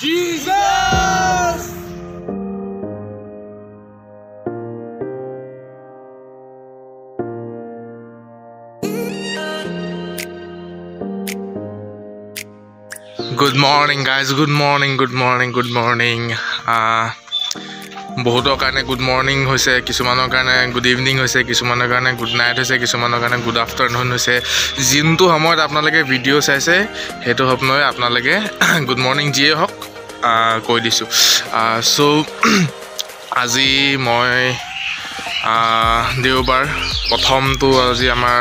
Jesus! Good morning guys, good morning. বহুতৰ কাৰণে good morning হৈছে, কিছুমানৰ কাৰণে গুড ইভিনিং হৈছে, কিছুমানৰ কাৰণে গুড নাইট হৈছে, কিছুমানৰ কাৰণে গুড আফটাৰনুন হৈছে। যোনটো সময়ত আপোনালোকে ভিডিঅ' চাইছে সেইটো সময় আপোনালোকে গুড মৰ্নিং যিয়ে হওক কৈ দিছোঁ। চ' আজি মই দেওবাৰ, প্ৰথমটো আজি আমাৰ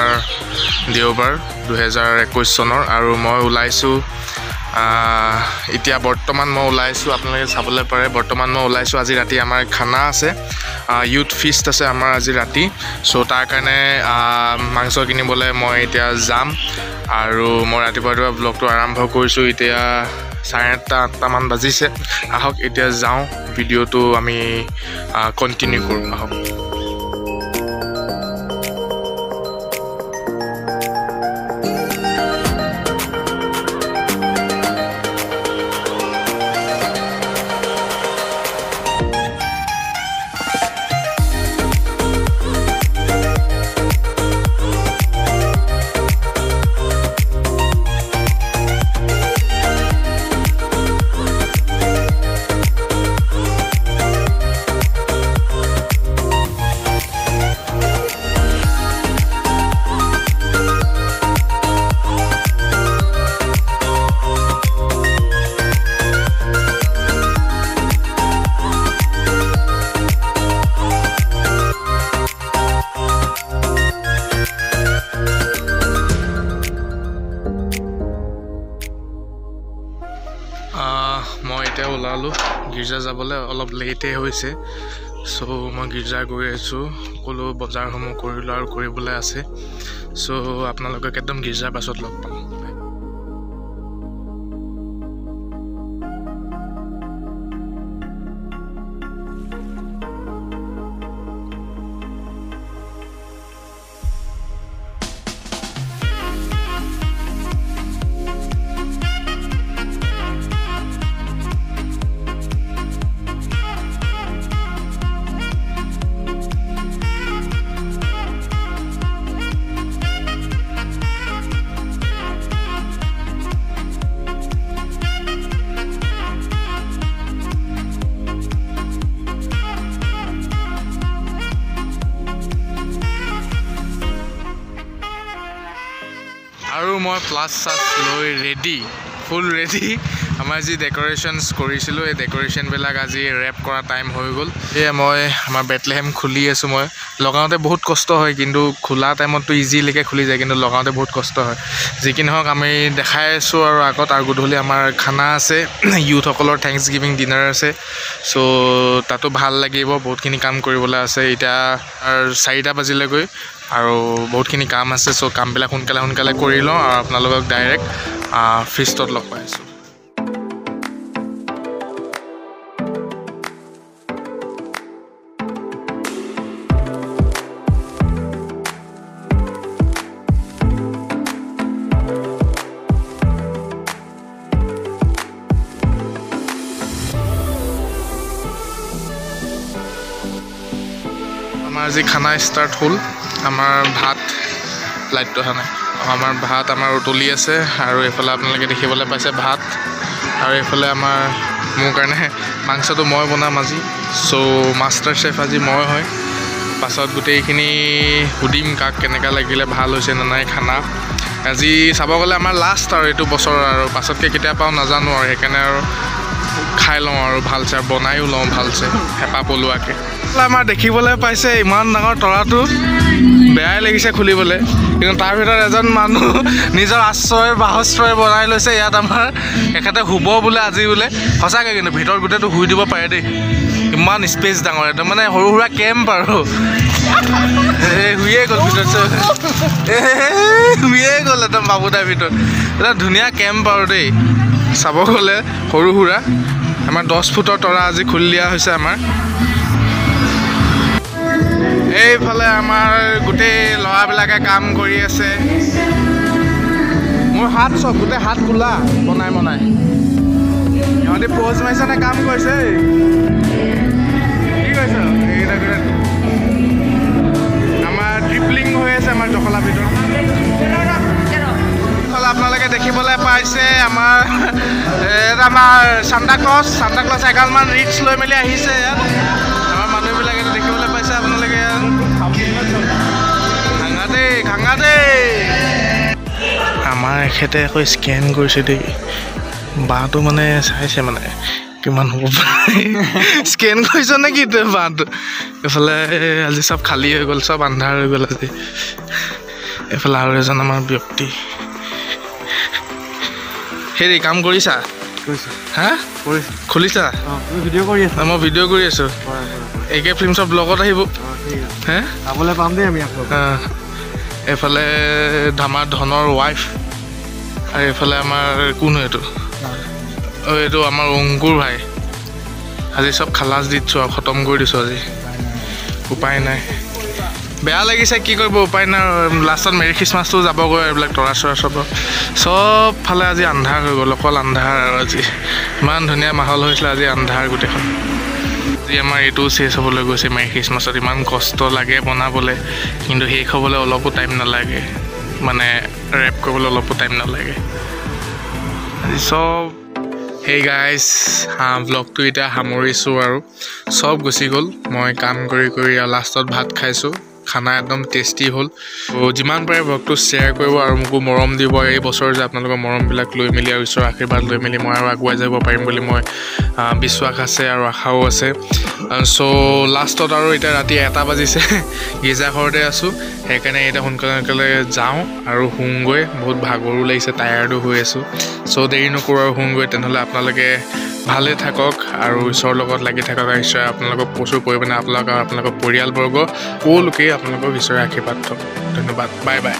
দেওবাৰ 2021 চনৰ, আৰু মই ওলাইছোঁ এতিয়া বৰ্তমান মই ওলাইছোঁ, আপোনালোকে চাবলৈ পাৰে। বৰ্তমান মই ওলাইছোঁ, আজি ৰাতি আমাৰ খানা আছে, ইউথ ফিষ্ট আছে আমাৰ আজি ৰাতি। চ' তাৰ কাৰণে মাংস কিনিবলৈ মই এতিয়া যাম, আৰু মই ৰাতিপুৱা ব্লগটো আৰম্ভ কৰিছোঁ। এতিয়া 8:30-8টামান বাজিছে। আহক এতিয়া যাওঁ, ভিডিঅ'টো আমি কণ্টিনিউ কৰোঁ। আহক। মই এতিয়া ওলালোঁ গীৰ্জা যাবলৈ, অলপ লেটেই হৈছে। চ' মই গীৰ্জা গৈ আছোঁ, সকলো বজাৰসমূহ কৰিলোঁ আৰু কৰিবলৈ আছে। চ' আপোনালোকক একদম গীৰ্জাৰ পাছত লগ পাম। আৰু মই প্লাছ চাছ লৈ ৰেডি, ফুল ৰেডি। আমাৰ যি ডেক'ৰেশ্যনছ কৰিছিলোঁ, এই ডেক'ৰেশ্যনবিলাক আজি ৰেপ কৰা টাইম হৈ গ'ল। সেয়ে মই আমাৰ বেথলেহেম খুলি আছোঁ। মই লগাওঁতে বহুত কষ্ট হয়, কিন্তু খোলা টাইমততো ইজিলৈকে খুলি যায়, কিন্তু লগাওঁতে বহুত কষ্ট হয়। যি কি নহওক আমি দেখাই আছোঁ আৰু আগত। আৰু গধূলি আমাৰ খানা আছে, ইউথসকলৰ থেংকছ গিভিং ডিনাৰ আছে। চ' তাতো ভাল লাগিব, বহুতখিনি কাম কৰিবলৈ আছে। এতিয়া 4টা বাজিলেগৈ আৰু বহুতখিনি কাম আছে। চ' কামবিলাক সোনকালে কৰি লওঁ, আৰু আপোনালোকক ডাইৰেক্ট ফিষ্টত লগ পাই আছোঁ। আমাৰ আজি খানা ষ্টাৰ্ট হ'ল। আমাৰ ভাত, লাইটটো অহা নাই, আমাৰ ভাত আমাৰ উতলি আছে, আৰু এইফালে আপোনালোকে দেখিবলৈ পাইছে ভাত, আৰু এইফালে আমাৰ মোৰ কাৰণে মাংসটো মই বনাম আজি। চ' মাষ্টাৰ চেফ আজি মই হয়। পাছত গোটেইখিনি সুধিম কাক কেনেকুৱা লাগিলে, ভাল হৈছে নে নাই খানা। আজি চাব গ'লে আমাৰ লাষ্ট আৰু এইটো বছৰ, আৰু পাছতকৈ কেতিয়া পাওঁ নাজানো, আৰু সেইকাৰণে আৰু খাই লওঁ আৰু ভালছে, আৰু বনায়ো লওঁ ভালছে, হেঁপাহ পলোৱাকৈ। আমাৰ দেখিবলৈ পাইছে ইমান ডাঙৰ তৰাটো, বেয়াই লাগিছে খুলিবলৈ, কিন্তু তাৰ ভিতৰত এজন মানুহ নিজৰ বাসস্থান বনাই লৈছে ইয়াত। আমাৰ এখেতে শুব বোলে আজি বোলে, সঁচাকৈ, কিন্তু ভিতৰত গোটেইটো শুই দিব পাৰে দেই, ইমান স্পেচ ডাঙৰ, একদম মানে সৰু সুৰা কেম্প আৰু। শুয়ে গ'ল ভিতৰত, শুয়ে গ'ল একদম বাবুদাৰ ভিতৰত, এটা ধুনীয়া কেম্প আৰু দেই। চাব গ'লে সৰু সুৰা আমাৰ 10 ফুটৰ তৰা আজি খুলি দিয়া হৈছে আমাৰ। এইফালে আমাৰ গোটেই ল'ৰাবিলাকে কাম কৰি আছে। মোৰ হাত চব গোটেই হাত কোলা বনাই ইহঁতে প'জ মাৰিছে নে কাম কৰিছে কি কৈছ আমাৰ ট্ৰিপলিং হৈ আছে আমাৰ জখলা ভিতৰত আপোনালোকে দেখিবলৈ পাইছে আমাৰ চান্তা ক্লজ এগালমান ৰিক্স লৈ মেলি আহিছে ইয়াত আমাৰ মানুহবিলাকে দেখিবলৈ পাইছে আপোনালোকে ইয়াত খাঙা দেই আমাৰ এখেতে আকৌ স্কেন কৰিছে দেই বাঁহটো মানে চাইছে মানে কিমান হ'ব পাৰে স্কেন কৰিছ নে কি তই বাঁহটো এইফালে আজি চব খালী হৈ গ'ল চব আন্ধাৰ হৈ গ'ল আজি এইফালে আৰু এজন আমাৰ ব্যক্তি হেৰি কাম কৰিছা হা খুলিছা মই ভিডিঅ' কৰি আছোঁ একে ফিল্মছৰ ব্লগত আহিব হে চাবলৈ পাম দেই আমি এইফালে আমাৰ ধনৰ ৱাইফ আৰু এইফালে আমাৰ কোন এইটো এইটো আমাৰ অংকুৰ ভাই আজি চব খালাচ দিছোঁ আৰু খতম কৰি দিছোঁ আজি উপায় নাই বেয়া লাগিছে কি কৰিব উপায় নাই লাষ্টত মেৰি খ্ৰীষ্টমাছটো যাবগৈ এইবিলাক তৰা চৰা চব ফালে আজি আন্ধাৰ হৈ গ'ল অকল আন্ধাৰ আৰু আজি ইমান ধুনীয়া মাহল হৈছিলে আজি আন্ধাৰ গোটেইখন আজি আমাৰ এইটো শেষ হ'বলৈ গৈছে মেৰি খ্ৰীষ্টমাছত ইমান কষ্ট লাগে বনাবলৈ কিন্তু শেষ হ'বলৈ অলপো টাইম নালাগে মানে ৰেপ কৰিবলৈ অলপো টাইম নালাগে আজি চব হেই গাইজ ব্লগটো এতিয়া সামৰিছোঁ আৰু চব গুচি গ'ল মই কাম কৰি আৰু লাষ্টত ভাত খাইছোঁ খানা একদম টেষ্টি হ'ল যিমান পাৰে ব্লগটো শ্বেয়াৰ কৰিব আৰু মোকো মৰম দিব এই বছৰ যে আপোনালোকৰ মৰমবিলাক লৈ মেলি আৰু ঈশ্বৰৰ আশীৰ্বাদ লৈ মেলি মই আৰু আগুৱাই যাব পাৰিম বুলি মই বিশ্বাস আছে আৰু আশাও আছে চ' লাষ্টত আৰু এতিয়া ৰাতি 1 বাজিছে গীৰ্জাঘৰতে আছোঁ সেইকাৰণে এতিয়া সোনকালে যাওঁ আৰু শুওঁগৈ বহুত ভাগৰো লাগিছে টায়াৰ্ডো হৈ আছোঁ চ' দেৰি নকৰোঁ আৰু শুওঁগৈ তেনেহ'লে আপোনালোকে ভালে থাকক আৰু ঈশ্বৰৰ লগত লাগি থাকক আৰু ঈশ্বৰে আপোনালোকক প্ৰচুৰ পৰিমাণে আপোনালোকৰ পৰিয়ালবৰ্গ সকলোকেই আপোনালোকক ঈশ্বৰে আশীৰ্বাদ দিয়ক ধন্যবাদ বাই বাই